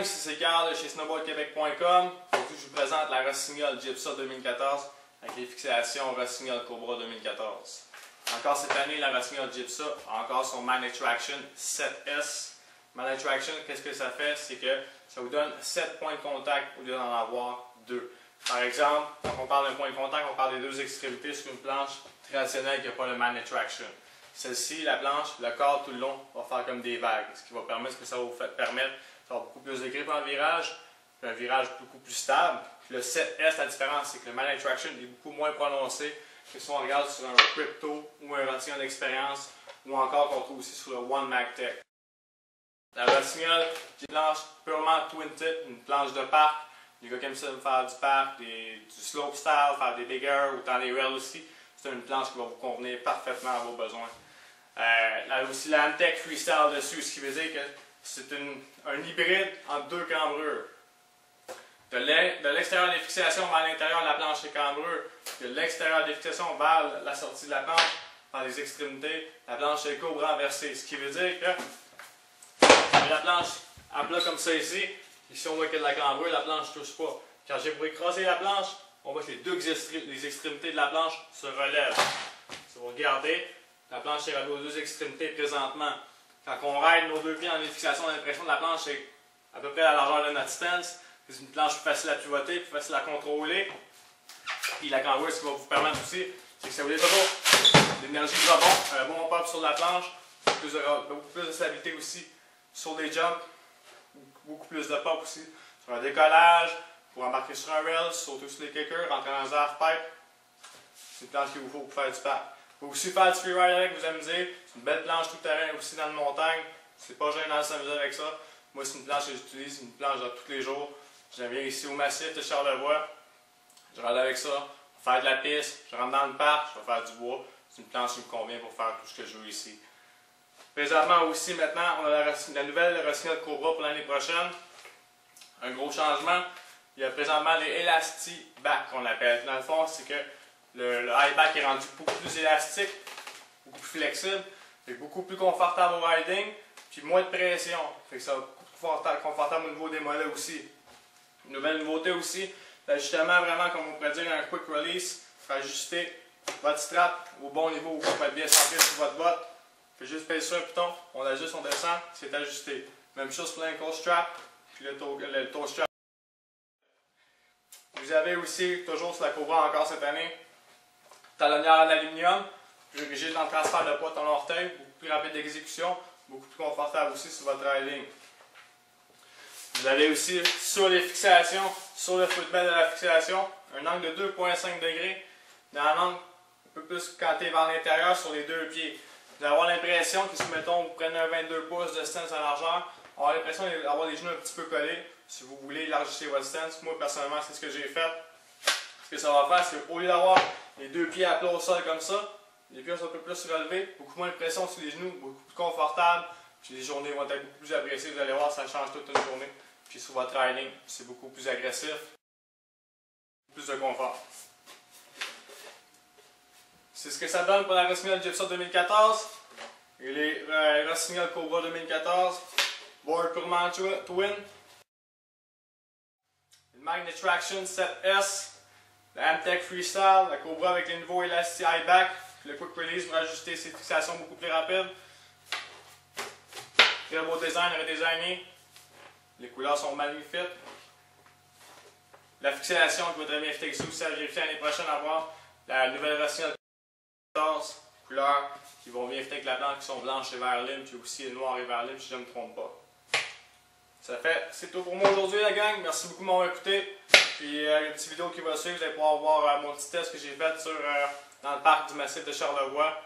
gang, c'est Carl de chez snowboardquebec.com. Aujourd'hui, je vous présente la Rossignol Gypsa 2014 avec les fixations Rossignol Cobra 2014. Encore cette année, la Rossignol Gypsa a encore son Magnet Traction 7S. Magnet Traction, qu'est-ce que ça fait? C'est que ça vous donne 7 points de contact au lieu d'en avoir 2. Par exemple, quand on parle d'un point de contact, on parle des deux extrémités sur une planche traditionnelle qui n'a pas le Magnet Traction. Celle-ci, la planche, le corps tout le long va faire comme des vagues, ce qui va permettre que ça va vous permettre d'avoir beaucoup plus de grip en virage, un virage beaucoup plus stable. Puis le 7S, la différence, c'est que le Magnet Traction est beaucoup moins prononcé que si on regarde sur un Crypto ou un Rossignol d'expérience, ou encore qu'on trouve aussi sur le One MagTech. La Rossignol, c'est une planche purement twin tip, une planche de parc. Les gars qui aiment ça faire du parc, du slope style, faire des bigger ou dans les rails aussi. C'est une planche qui va vous convenir parfaitement à vos besoins. Là aussi la Amtech Freestyle dessus, ce qui veut dire que c'est un hybride entre deux cambrures. De l'extérieur des fixations vers l'intérieur de la planche des cambrures, de l'extérieur des fixations vers la sortie de la planche, par les extrémités, la planche est Cobra renversée. Ce qui veut dire que la planche à plat comme ça ici, ici on voit qu'il y a de la cambrure, la planche ne touche pas. Quand j'ai pour écraser la planche, on voit que les extrémités de la planche se relèvent. Si vous regardez, la planche est reliée aux deux extrémités présentement. Quand on ride nos deux pieds en fixation, on a l'impression que la planche est à peu près à la largeur de notre stance. C'est une planche plus facile à pivoter, plus facile à contrôler. Puis la cambrure, ce qui va vous permettre aussi, c'est que ça vous donne toujours l'énergie de rebond, un bon pop sur la planche, beaucoup plus de stabilité aussi sur les jumps, beaucoup plus de pop aussi sur un décollage, pour embarquer sur un rail, sauter sur les kickers, rentrer dans un half-pipe. C'est une planche qu'il vous faut pour faire du parc. Vous pouvez aussi faire du freeride avec, vous allez me dire. C'est une belle planche tout-terrain aussi dans la montagne. C'est pas gênant de s'amuser avec ça. Moi, c'est une planche que j'utilise, c'est une planche de tous les jours. Je viens ici au massif de Charlevoix. Je rentre avec ça, je vais faire de la piste, je rentre dans le parc, je vais faire du bois. C'est une planche qui me convient pour faire tout ce que je veux ici. Présentement aussi, maintenant, on a la nouvelle Rossignol Cobra pour l'année prochaine. Un gros changement. Il y a présentement les Elastiback qu'on appelle. Dans le fond, c'est que le high back est rendu beaucoup plus élastique, beaucoup plus flexible, et beaucoup plus confortable au riding, puis moins de pression. Fait que ça va beaucoup plus confortable au niveau des mollets aussi. Une nouvelle nouveauté aussi, l'ajustement vraiment, comme on pourrait dire, un quick release, pour ajuster votre strap au bon niveau, pour être bien centré sur votre botte. Fait juste peser sur un piton, on ajuste, on descend, c'est ajusté. Même chose pour l'ankle strap, puis le toe strap. Vous avez aussi, toujours sur la Cobra encore cette année, talonnière en aluminium, plus rigide dans le transfert de poids de ton orteil, beaucoup plus rapide d'exécution, beaucoup plus confortable aussi sur votre riding. Vous avez aussi sur les fixations, sur le footbed de la fixation, un angle de 2,5 degrés, dans un angle un peu plus canté vers l'intérieur sur les deux pieds. Vous allez avoir l'impression que si, mettons, vous prenez un 22 pouces de stance à largeur, on a l'impression d'avoir les genoux un petit peu collés. Si vous voulez élargir votre stance, moi personnellement, c'est ce que j'ai fait. Ce que ça va faire, c'est qu'au lieu d'avoir les deux pieds à plat au sol comme ça, les pieds sont un peu plus relevés, beaucoup moins de pression sur les genoux, beaucoup plus confortable. Puis les journées vont être beaucoup plus appréciées. Vous allez voir, ça change toute une journée. Puis sur votre riding, c'est beaucoup plus agressif, plus de confort. C'est ce que ça donne pour la Rossignol Gypsa 2014 et les Rossignol Cobra 2014. Board purement twin. Le Magnet Traction 7S. La Amtech Freestyle. La Cobra avec les nouveaux Elastic High Back. Le Quick Release pour ajuster ses fixations beaucoup plus rapides. Très beau design, redesigné. Les couleurs sont magnifiques. La fixation qui va très bien fixer aussi à vérifier l'année prochaine à voir la nouvelle Rossignol 14 couleurs qui vont bien fitter avec la planche qui sont blanches et vert lime, puis aussi noir et vert lime si je ne me trompe pas. C'est tout pour moi aujourd'hui la gang. Merci beaucoup de m'avoir écouté. Puis il y a une petite vidéo qui va suivre, vous allez pouvoir voir mon petit test que j'ai fait dans le parc du massif de Charlevoix.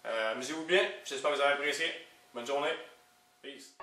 Amusez-vous bien, j'espère que vous avez apprécié. Bonne journée. Peace.